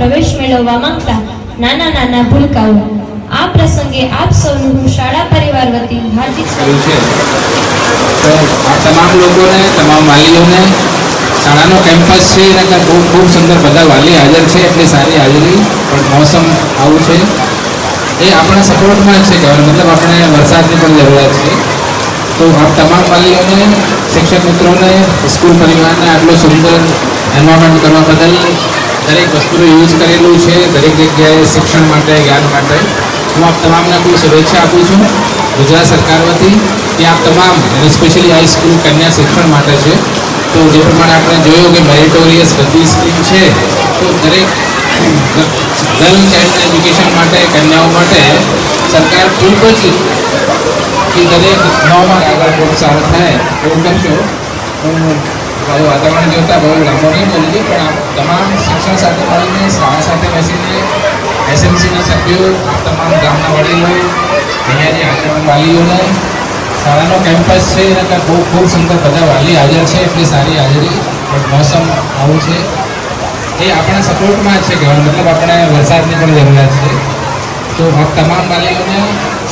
પ્રવેશ મેળવવા માંગતા નાના નાના ભૂલકાઓ, આ પ્રસંગે આપ સૌનું હું શાળા પરિવાર વતી હાર્દિક કર્યું છે. તો આ તમામ લોકોને, તમામ વાલીઓને શાળાનો કેમ્પસ છે એના ખૂબ સુંદર બધા વાલી હાજર છે, એટલી સારી હાજરી, પણ મોસમ આવું છે એ આપણા સપોર્ટમાં જ છે કે મતલબ આપણે વરસાદની પણ જરૂરિયાત છે. તો આ તમામ વાલીઓને, શિક્ષક મિત્રોને, સ્કૂલ પરિવારને આટલો સુંદર એન્વાયરમેન્ટ કરવા બદલ દરેક વસ્તુનું યુઝ કરેલું છે દરેક જગ્યાએ શિક્ષણ માટે, જ્ઞાન માટે. હું આપ તમામને કોઈ શુભેચ્છા આપું છું ગુજરાત સરકાર વતી કે આપ તમામ, અને સ્પેશિયલી આ સ્કૂલ કન્યા શિક્ષણ માટે છે. તો જે પ્રમાણે આપણે જોયું કે મેરિટોરિયસ બધી સ્કીમ છે, તો દરેક ગર્લ ચાઇલ્ડ એજ્યુકેશન માટે, કન્યાઓ માટે સરકાર ખૂબ જ કે દરેક નવામાં આગળ પ્રોત્સાહન થાય એવું કરશો. હું વાતાવરણ જોતા બહુ લાંબો નહીં બોલીએ, પણ આપ તમામ શિક્ષણ સાથે મળીને, શાળા સાથે બેસીને, એસએમસીના સભ્યો, તમામ ગામના વડીલો, અહીંયા જે આગળ વાલીઓને, શાળાનો કેમ્પસ છે એના ખૂબ સુંદર બધા વાલી હાજર છે, એટલી સારી હાજરી, પણ મોસમ આવું છે એ આપણા સપોર્ટમાં જ છે કે મતલબ આપણે વરસાદની પણ જરૂરિયાત છે. તો આપ તમામ વાલીઓને,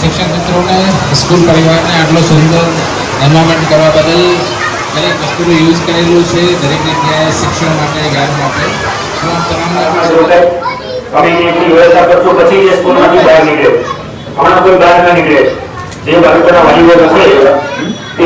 શિક્ષક મિત્રોને, સ્કૂલ પરિવારને આટલો સુંદર એન્વાયરમેન્ટ કરવા બદલ દરેક વસ્તુનું યુઝ કરેલું છે દરેક જગ્યાએ શિક્ષણ માટે, જ્ઞાન માટે. હું આપ તમામને વ્યવસ્થા કરશો પછી એ સ્કૂલમાંથી બહાર નીકળે. હમણાં કોઈ બહાર ના નીકળે. જે બાળકોના વાલીઓ હશે તે